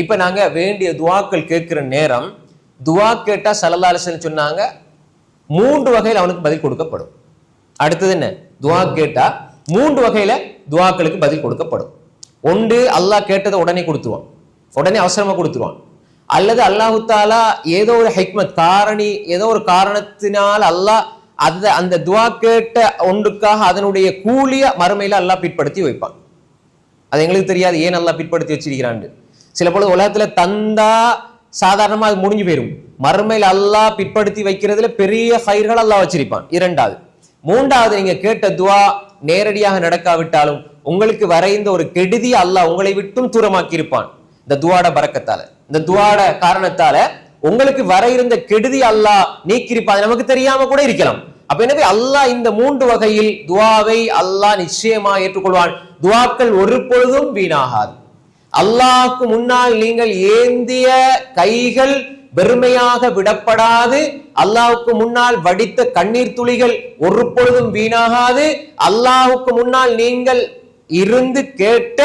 இப்ப நாங்க வேண்டிய துவாக்கள் கேட்கிற நேரம் துவா கேட்டா ஸல்லல்லாஹு அலைஹி வஸல்லம் சொன்னாங்க 3 வகையில் அவனுக்கு பதில் கொடுக்கப்படும். அடுத்தது என்ன? துவா கேட்டா 3 வகையில துவாக்களுக்கு பதில் கொடுக்கப்படும். ஒன்று, அல்லாஹ் கேட்டதை உடனே கொடுத்துருவான், உடனே அவசரமா கொடுத்துருவான். அல்லது அல்லாஹு தாலா ஏதோ ஒரு ஹிக்மத் காரணி, ஏதோ ஒரு காரணத்தினால் அல்லாஹ் அந்த துவா கேட்ட ஒன்றுக்காக அதனுடைய கூலிய மறுமையில அல்லாஹ் பிற்படுத்தி வைப்பான். அது எங்களுக்கு தெரியாது ஏன் அல்லாஹ் பிற்படுத்தி வச்சிருக்கிறான். சில பொழுது உலகத்துல தந்தா சாதாரணமா அது முடிஞ்சு போயிடும். மறுமையில் அல்லாஹ் பிற்படுத்தி வைக்கிறதுல பெரிய ஹைர்கள் அல்லாஹ் வச்சிருப்பான். இரண்டாவது. மூன்றாவது, நீங்க கேட்ட துவா நேரடியாக நடக்காவிட்டாலும் உங்களுக்கு வரைந்த ஒரு கெடுதி அல்லாஹ் உங்களை விட்டும் தூரமாக்கி இருப்பான். இந்த துவாட பரக்கத்தால, இந்த துவாட காரணத்தால உங்களுக்கு வர இருந்த கெடுதி அல்லாஹ் நீக்கிருப்பான். நமக்கு தெரியாம கூட இருக்கலாம். அப்ப எனவே அல்லாஹ் இந்த 3 வகையில் துவாவை அல்லாஹ் நிச்சயமா ஏற்றுக்கொள்வான். துவாக்கள் ஒரு பொழுதும் வீணாகாது. அல்லாஹ்க்கு முன்னால் நீங்கள் ஏந்திய கைகள் வெறுமையாக விடப்படாது. அல்லாஹ்வுக்கு முன்னால் வடித்த கண்ணீர் துளிகள் ஒரு பொழுதும் வீணாகாது. அல்லாஹ்வுக்கு முன்னால் நீங்கள் இருந்து கேட்ட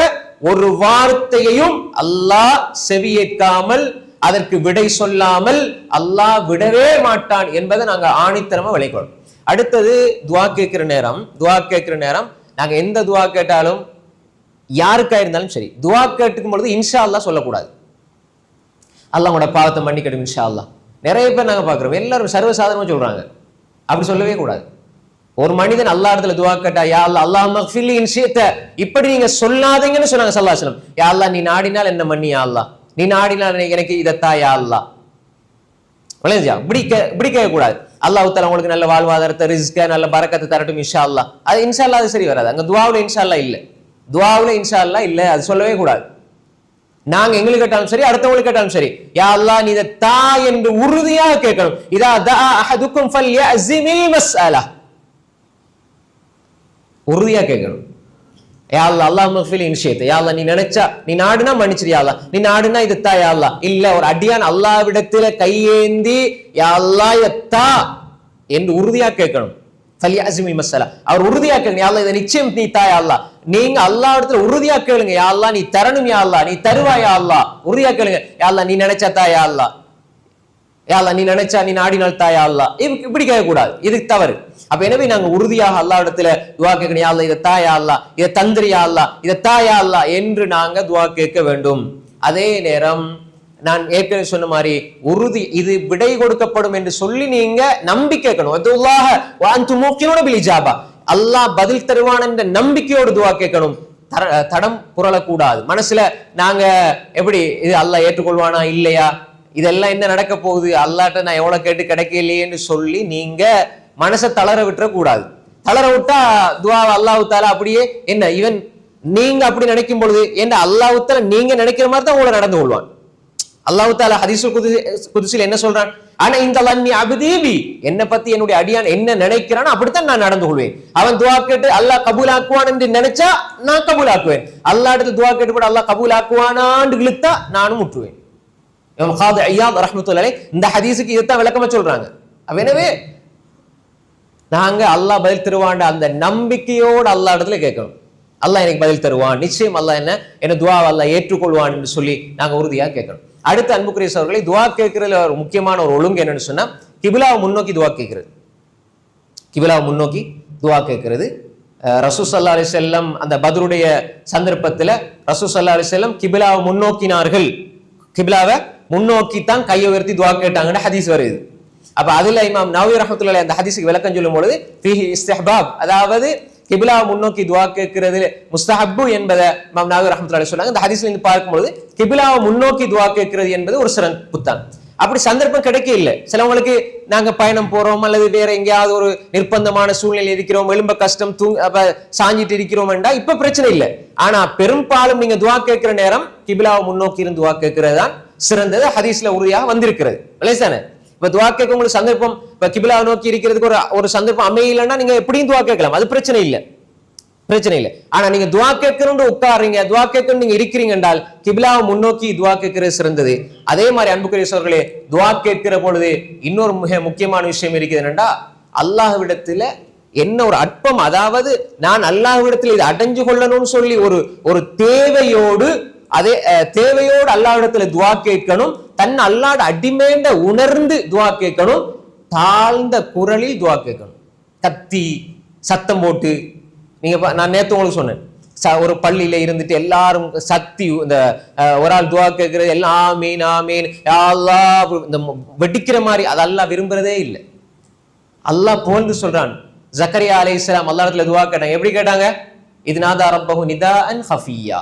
ஒரு வார்த்தையையும் அல்லாஹ் செவியேற்காமல், அதற்கு விடை சொல்லாமல் அல்லாஹ் விடவே மாட்டான் என்பதை நாங்க ஆணித்தரமா விளைக்கணும். அடுத்தது, துவா கேட்கிற நேரம் நாங்க எந்த துவா கேட்டாலும் யாருக்கா இருந்தாலும் சரி, துவா கேட்டுக்கும் பொழுது இன்ஷா அல்லாஹ் சொல்லக்கூடாது. அல்லாஹ் உங்களோட பாவத்தை மன்னிக்கட்டும் இன்ஷா அல்லாஹ். நிறைய பேர் நாங்க பாக்குறோம், எல்லாரும் சர்வசாதாரணமா சொல்றாங்க. அப்படி சொல்லவே கூடாது. ஒரு மனிதன் அல்லாஹ் இடத்துல துவா கேட்டா, யா அல்லாஹ் அல்லாஹும்ம ஃபில்லி இன் ஷிஅத, இப்படி நீங்க சொல்லாதீங்கன்னு சொன்னாங்க ஸல்லல்லாஹு அலைஹி வஸல்லம். யா அல்லாஹ் நீ நாடினால் என்ன மன்னி யா அல்லாஹ், நீ நாடினால் எனக்கு இதத்தா யா அல்லாஹ். இப்படி கேட்க கூடாது. அல்லாஹ் தஆலா உங்களுக்கு நல்ல வாழ்வாதாரத்தை, ரிஸ்க, நல்ல பரக்கத்தை தரட்டும் இன்ஷா அல்லாஹ். அது இன்ஷா அல்லாஹ் அது சரி வராது. அங்க துஆவுல இன்ஷா அல்லாஹ் இல்ல, துஆவுல இன்ஷா அல்லாஹ் இல்ல, அது சொல்லவே கூடாது. நாங்க எங்களுக்கு கேட்டாலும் சரி, அடுத்தவங்களுக்கு கேட்டாலும் சரி, யா அல்லாஹ் நீ தா என்று உறுதியாக கேட்கணும். இதா தஆ அஹதுக்கும் ஃபல்யஅஸிமில் மஸ்அலா, உறுதியா கேட்கணும். யா அல்லாஹ் அல்லாஹும்ம ஃபில் இன் ஷிஅத, யா அல்லாஹ் நீ நினைச்சா, நீ நாடுனா மன்னிச்சிரு யா அல்லாஹ், நீ நாடுனா இதத்தா யா அல்லாஹ். இல்ல, ஒரு அடியான் அல்லாஹ்விடத்தில கையேந்தி யா அல்லாஹ் இதத்தா என்று உறுதியா கேட்கணும். ஃபல்யஅஸிமில் மஸ்அலா, அவர் உறுதியா கேட்கணும். யா அல்லாஹ் இதை நிச்சயம் நீ தா யா அல்லாஹ். நீங்க அல்லாஹ்விடத்துல உறுதியா கேளுங்க, யா அல்லாஹ் நீ தரணும் யா அல்லாஹ், நீ தருவாய் யா அல்லாஹ். உறுதியா கேளுங்க, யா அல்லாஹ் நீ நினைச்சா தா யா அல்லாஹ், யா அல்லாஹ் நீ நினைச்சா, நீ நாடினால் தா யா அல்லாஹ். இப்படி கேட்க கூடாது, இது தவறு. அப்ப எனவே நாங்க உறுதியாக அல்லாஹ்விடத்துல துஆ கேட்கணும். யா அல்லாஹ் இதை தா யா அல்லாஹ், இதை தந்திரி யா அல்லாஹ், இதை தா யா அல்லாஹ் என்று நாங்க துஆ கேட்க வேண்டும். அதே நேரம் நான் ஏற்கனவே சொன்ன மாதிரி உறுதி, இது விடை கொடுக்கப்படும் என்று சொல்லி நீங்க நம்பி கேட்கணும். அதுல்லாஹ வ அன்தும் மூகினூன பில் இஜாபா, அல்லாஹ் பதில் தருவான் என்ற நம்பிக்கையோடு துஆ கேட்கணும். தடம் புரளக்கூடாது. மனசுல நாங்க எப்படி இது அல்லாஹ் ஏற்றுக்கொள்வானா இல்லையா, இதெல்லாம் என்ன நடக்க போகுது, அல்லாஹ்ட்ட நான் எவ்வளவு கேட்டு கிடைக்கலையேன்னு சொல்லி நீங்க மனசை தளர விட்டுற கூடாது. தளர விட்டா துஆ அல்லாஹ் தஆலா அப்படியே என்ன இவன் நீங்க அப்படி நினைக்கும் பொழுது என்ன அல்லாஹ் தஆலா நீங்க நினைக்கிற மாதிரி தான் உங்களை நடந்து கொள்வான். அல்லாஹ் தஆலா ஹதீஸுல் குதுஸில் என்ன சொல்றான்? ஆனா இந்த லன்னி அப்தி பி, என்ன பத்தி என்னுடைய அடியான் என்ன நினைக்கிறான் அப்படித்தான் நான் நடந்து கொள்வேன். அவன் துஆ கேட்டு அல்லாஹ் கபூல் ஆக்குவான் என்று நினைச்சா நான் கபூல் ஆக்குவேன். அல்லாஹ் இடத்துல துஆ கேட்டு கூட அல்லாஹ் கபூல் ஆக்குவானான்னு இழுத்தா நானும் முற்றுவேன். இமாம் காதி ஐயாத் ரஹ்மத்துல்லாஹி அலைஹி இந்த ஹதீஸுக்கு இதைத்தான் விளக்கமா சொல்றாங்க. எனவே நாங்க அல்லாஹ் பதில் தருவான் அந்த நம்பிக்கையோடு அல்லாஹ் இடத்துல கேட்கணும். அல்லாஹ் எனக்கு பதில் தருவான், நிச்சயம் அல்லாஹ் என்ன துஆவை அல்லாஹ் ஏற்றுக்கொள்வான் என்று சொல்லி நாங்க உறுதியா கேட்கணும். அடுத்து அன்புக்குரிய சகோதரர்களே, துஆ கேட்கறதுல ஒரு முக்கியமான ஒரு ஒழுங்கு என்னன்னு சொன்னா, கிபிலாவை முன்னோக்கி துஆ கேட்கிறது. கிபிலாவை முன்னோக்கி துஆ கேட்கிறது. ரசூல் ஸல்லல்லாஹு அலைஹி வஸல்லம் அந்த பத்ருடைய சந்தர்ப்பத்துல ரசூல் ஸல்லல்லாஹு அலைஹி வஸல்லம் கிபிலாவை முன்னோக்கினார்கள். கிபிலாவை முன்னோக்கி தான் கையை உயர்த்தி துஆ கேட்டாங்கன்னு ஹதீஸ் வருது. அப்ப அதுல இமாம் நவவி ரஹ்மத்துல்லாஹி அலைஹி அந்த ஹதீஸுக்கு விளக்கம் சொல்லும் பொழுது ஃபீஹி இஸ்திஹ்பாப், அதாவது கிபிலாவை முன்னோக்கி துஆ கேட்கிறது முஸ்தஹப்பு என்பதை இமாம் நவவி ரஹ்மத்துல்லாஹி அலைஹி சொன்னாங்க. இந்த ஹதீஸ்ல இருந்து பார்க்கும்போது கிபிலாவை முன்னோக்கி துஆ கேட்கிறது என்பது ஒரு சிறப்பு தான். அப்படி சந்தர்ப்பம் கிடைக்க இல்லை. சிலவங்களுக்கு நாங்க பயணம் போறோம் அல்லது வேற எங்கேயாவது ஒரு நிர்பந்தமான சூழ்நிலை இருக்கிறோம், எலும்ப கஷ்டம், சாஞ்சிட்டு இருக்கிறோம் என்றா இப்ப பிரச்சனை இல்லை. ஆனா பெரும்பாலும் நீங்க துஆ கேட்கிற நேரம் கிபிலாவை முன்னோக்கி இருந்து துஆ கேட்கிறது தான் சிறந்தது. ஹதீஸ்ல உறுதியாக வந்திருக்கிறது. இல்லைதானே? இப்ப துஆ கேட்க உங்களுக்கு சந்தர்ப்பம் இப்ப கிபிலாவை நோக்கி இருக்கிறதுக்கு ஒரு சந்தர்ப்பம் அமையலைன்னா நீங்க எப்படியும் துஆ கேட்கலாம், அது பிரச்சனை இல்லை. ஆனா நீங்க துஆ கேட்கணும்னு உட்காருங்க, துஆ கேட்கணும் நீங்க இருக்கிறீங்க என்றால் கிபிலாவை முன்னோக்கி துஆ கேட்கிறது சிறந்தது. அதே மாதிரி அன்புக்குரிய சகோதரர்களே, துஆ கேட்கிற பொழுது இன்னொரு மிக முக்கியமான விஷயம் இருக்குது என்னன்னா, அல்லாஹ்விடத்துல என்ன ஒரு அற்பம், அதாவது நான் அல்லாஹ்விடத்துல இதை அடைஞ்சு கொள்ளணும்னு சொல்லி ஒரு தேவையோடு அதே தேவையோடு அல்லாஹ்விடத்துல துஆ கேட்கணும், தன் அல்லாஹ்ட அடிமைண்ட உணர்ந்து துஆ கேட்கணும், தாழ்ந்த குரலில் துஆ கேட்கணும். கத்தி சத்தம் போட்டு நீங்க நான் நேத்து உங்களுக்கு சொன்னேன், ஒரு பள்ளியில இருந்துட்டு எல்லாரும் சக்தி இந்த ஒரு ஆள் துஆ கேட்கறது எல்லாம் ஆமீன் ஆமீன் யா அல்லாஹ் இந்த வெடிக்கிற மாதிரி, அது அல்லாஹ் விரும்புறதே இல்லை. அல்லாஹ் புகழ்ந்து சொல்றான். ஜக்கரியா அலைஹிஸ்ஸலாம் அல்லாஹ்விடத்துல துஆ கேட்டாங்க. எப்படி கேட்டாங்க? இத்நாதா ரப்பஹு நிதாஅன் ஹஃபியா.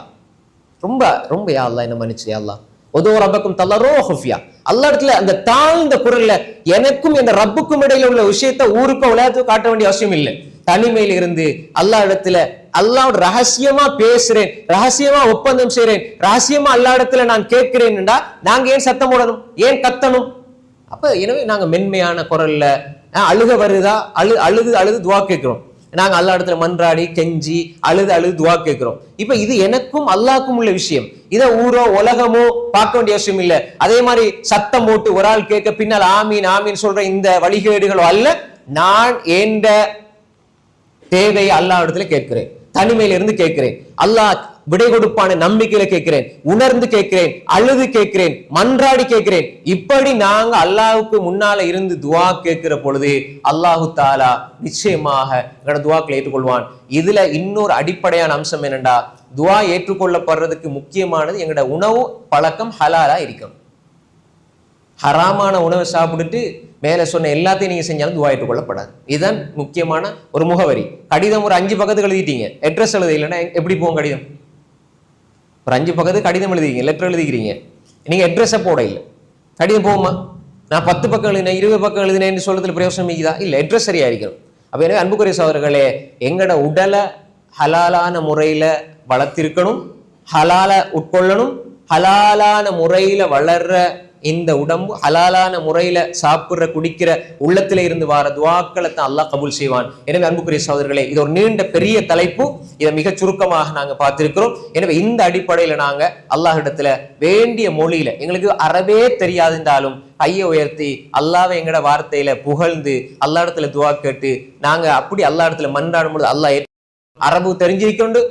ரொம்ப ரொம்ப யா அல்லாஹ் என்ன மன்னிச்சு யா அல்லாஹ் உது ரப்பக்கும் தல்லரூ ஹஃபியா. அல்லாஹ்விடத்துல அந்த தாழ்ந்த குரல்ல எனக்கும் என் ரப்புக்கும் இடையில உள்ள விஷயத்தை ஊருக்கு உலகத்துக்கு காட்ட வேண்டிய அவசியம் இல்லை. தனிமையில் இருந்து அல்லாஹ்விடத்துல அல்லாஹ்வோட ரகசியமா பேசுறேன், ரகசியமா ஒப்பந்தம் செய்றேன், ரகசியமா அல்லாஹ்விடத்துல நான் கேட்கிறேன்டா நாங்க ஏன் சத்தம் போடணும், ஏன் கத்தணும்? அப்ப எனவே நாங்க மென்மையான குரல்ல அழுக வருதா அழுது அழுது துஆ கேட்கிறோம். நாங்க அல்லாஹ்விடத்துல மன்றாடி கெஞ்சி அழுது அழுது துஆ கேட்கிறோம். இப்ப இது எனக்கும் அல்லாஹ்வுக்கும் உள்ள விஷயம். இத ஊரோ உலகமோ பார்க்க வேண்டிய அவசியம் இல்லை. அதே மாதிரி சத்தம் போட்டு ஒரு ஆள் கேட்க பின்னால் ஆமீன் ஆமீன் சொல்ற இந்த வழிகேடுகளோ அல்ல. நான் என்ற தேவையை அல்லாஹ்விடத்துல கேட்கிறேன், தனிமையில இருந்து கேட்கிறேன், அல்லாஹ் விடை கொடுப்பான நம்பிக்கையில கேட்கிறேன், உணர்ந்து கேட்கிறேன், அழுது கேட்கிறேன், மன்றாடி கேட்கிறேன். இப்படி நாங்க அல்லாஹ்வுக்கு முன்னால இருந்து துஆ கேட்கிற பொழுது அல்லாஹு தாலா நிச்சயமாக எங்களோட துஆக்களை ஏற்றுக்கொள்வான். இதுல இன்னொரு அடிப்படையான அம்சம் என்னண்டா, துஆ ஏற்றுக்கொள்ளப்படுறதுக்கு முக்கியமானது எங்களோட உணவு பழக்கம் ஹலாலா இருக்கும். ஹராமான உணவை சாப்பிட்டுட்டு மேல சொன்ன எல்லாத்தையும் நீங்க செஞ்சாலும் துஆ ஏற்றுக்கொள்ளப்படாது. இதுதான் முக்கியமான ஒரு முகவரி. கடிதம் ஒரு 5 பக்கத்துக்கு எழுதிட்டீங்க, அட்ரஸ் எழுத இல்லைன்னா எப்படி போகும் கடிதம்? ஒரு 5 பக்கத்துக்கு கடிதம் எழுதிக்கிறீங்க, லெட்டர் எழுதிக்கிறீங்க, நீங்க அட்ரஸை போட இல்லை, கடிதம் போகுமா? நான் 10 பக்கம் எழுதினேன் 20 பக்கம் எழுதினேன்னு சொல்றதுல பிரயோசனம் இருக்குதா? இல்லை, அட்ரஸ் சரியா இருக்கணும். அப்ப எனவே அன்புக்குரிய சகோதரர்களே, எங்கட உடலை ஹலாலான முறையில வளர்த்திருக்கணும், ஹலால உட்கொள்ளணும். ஹலாலான முறையில வளர்ற இந்த உடம்பு ஹலாலான முறையில சாப்பிடுற குடிக்கிற உள்ளத்தில இருந்து வார துஆக்களை தான் அல்லாஹ் கபூல் செய்வான். எனவே அன்புக்குரிய சகோதரர்களே, இது ஒரு நீண்ட பெரிய தலைப்பு, இதை மிக சுருக்கமாக நாங்க பார்த்திருக்கிறோம். எனவே இந்த அடிப்படையில நாங்க அல்லாஹ்விடத்துல வேண்டிய மொழியில, எங்களுக்கு அரபே தெரியாதுன்றாலும் கையை உயர்த்தி அல்லாஹ்வை எங்கட வார்த்தையில புகழ்ந்து அல்லாஹ்விடத்துல துஆ கேட்டு நாங்க அப்படி அல்லாஹ்விடத்துல மன்றாடும் பொழுது அல்லாஹ் அரபு தெரிஞ்சிருக்கொண்டு,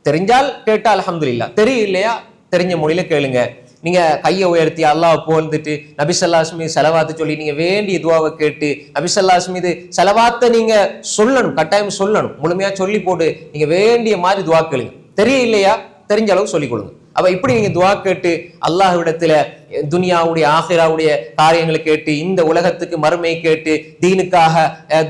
தெரிஞ்சால் கேட்டா அல்ஹம்துலில்லாஹ், தெரியலையா தெரிஞ்ச மொழியில கேளுங்க. நீங்க கையை உயர்த்தி அல்லாஹ் புகழ்ந்துட்டு நபி ஸல்லல்லாஹு அலைஹி வஸல்லம் ஸலவாத்து சொல்லி நீங்க வேண்டிய துஆவை கேட்டு நபி ஸல்லல்லாஹு அலைஹி வஸல்லம் மீது ஸலவாத்தை நீங்க சொல்லணும், கட்டாயம் சொல்லணும், முழுமையா சொல்லி போட்டு நீங்க வேண்டிய மாதிரி துஆ கேளுங்க. தெரியலையா தெரிஞ்ச அளவுக்கு சொல்லிக் கொடுங்க. அப்ப இப்படி நீங்க துஆ கேட்டு அல்லாஹ்விடத்துல துனியாவுடைய ஆகிராவுடைய காரியங்களை கேட்டு, இந்த உலகத்துக்கு மறுமை கேட்டு, தீனுக்காக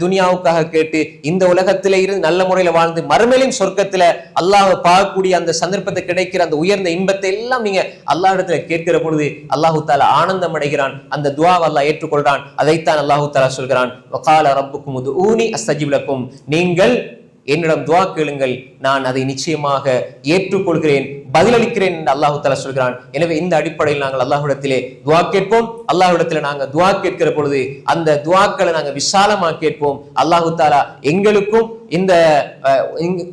துனியாவுக்காக கேட்டு, இந்த உலகத்தில இருந்து நல்ல முறையில வாழ்ந்து மறுமையிலும் சொர்க்கத்துல அல்லாஹ்வை பார்க்கக்கூடிய அந்த சந்தர்ப்பத்தை கிடைக்கிற அந்த உயர்ந்த இன்பத்தை எல்லாம் நீங்க அல்லாஹ்விடத்துல கேட்கிற பொழுது அல்லாஹு தஆலா ஆனந்தம் அடைகிறான். அந்த துஆவை அல்லாஹ் ஏற்றுக்கொள்றான். அதைத்தான் அல்லாஹு தஆலா சொல்கிறான், வகால ரப்புக்கும் உதுஊனி அஸ்தஜிப் லக்கும், நீங்கள் என்னிடம் துஆ கேளுங்கள், நான் அதை நிச்சயமாக ஏற்றுக்கொள்கிறேன், பதிலளிக்கிறேன் என்று அல்லாஹு தஆலா சொல்கிறான். எனவே இந்த அடிப்படையில் நாங்கள் அல்லாஹ்விடத்திலே துஆ கேட்போம். அல்லாஹ்விடத்திலே நாங்க துஆ கேட்கிற பொழுது அந்த துஆக்களை நாங்க விசாலமா கேட்போம். அல்லாஹு தஆலா எங்களுக்கும் இந்த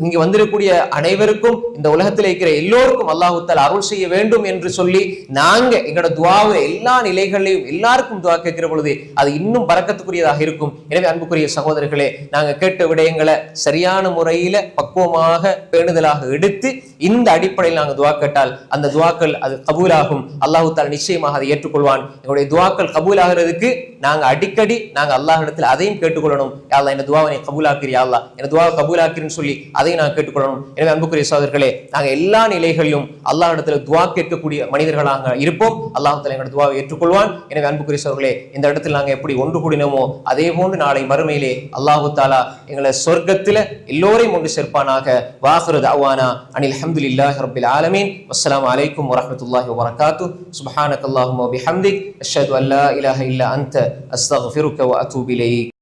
இங்க வந்திருக்கக்கூடிய அனைவருக்கும் இந்த உலகத்தில் இருக்கிற எல்லோருக்கும் அல்லாஹு தஆலா அருள் செய்ய வேண்டும் என்று சொல்லி நாங்க எங்களோட துஆவை எல்லா நிலைகளிலும் எல்லாருக்கும் துஆ கேட்கிற பொழுது அது இன்னும் பரக்கத்துக்குரியதாக இருக்கும். எனவே அன்புக்குரிய சகோதரர்களே, நாங்க கேட்ட விடயங்களை சரியான முறையில பக்குவமாக பேணுதலாக எடுத்து இந்த அடிப்படையில் நாங்க துஆ கேட்டால் அந்த துஆக்கள் அது கபூலாகும். அல்லாஹு தஆலா நிச்சயமாக அதை ஏற்றுக்கொள்வான். எங்களுடைய துஆக்கள் கபூலாகிறதுக்கு நாங்க அடிக்கடி நாங்க அல்லாஹ்விடத்தில் அதையும் கேட்டுக்கொள்ளணும். யா அல்லாஹ் இந்த துஆவை கபூலாக்கிறியா அல்லாஹ், இந்த துஆவை கபூலாக்கிறேன்னு சொல்லி அதையும் நாங்க கேட்டுக்கொள்ளணும். எனவே அன்புக்குரிய சகோதரர்களே, நாங்க எல்லா நிலைகளிலும் அல்லாஹ்விடத்தில் துஆ கேட்கக்கூடிய மனிதர்களாக இருப்போம். அல்லாஹ் தஆலா எங்களுடைய துஆவை ஏற்றுக்கொள்வான். எனவே அன்புக்குரிய சகோதரர்களே, இந்த இடத்தில் நாங்க எப்படி ஒன்று கூடினோமோ அதே போன்று நாளை மறுமையிலே அல்லாஹு தஆலா எங்களை சொர்க்கத்தில எல்லோரையும் ஒன்று சேர்ப்பானாக. வாஹிரு தஅவானா அனில் ஹம்துலில்லாஹி ரப்பில் ஆலமீன். வஸ்ஸலாமு அலைக்கும் வரஹ்மத்துல்லாஹி வபரகாத்துஹு. சுப்ஹானக்கல்லாஹும்ம வபிஹம்திக் அஷ்ஹது அன் லா இலாஹா இல்லா அன்த அஸ்தக்ஃபிருக வ அத்தூபு இலைக்.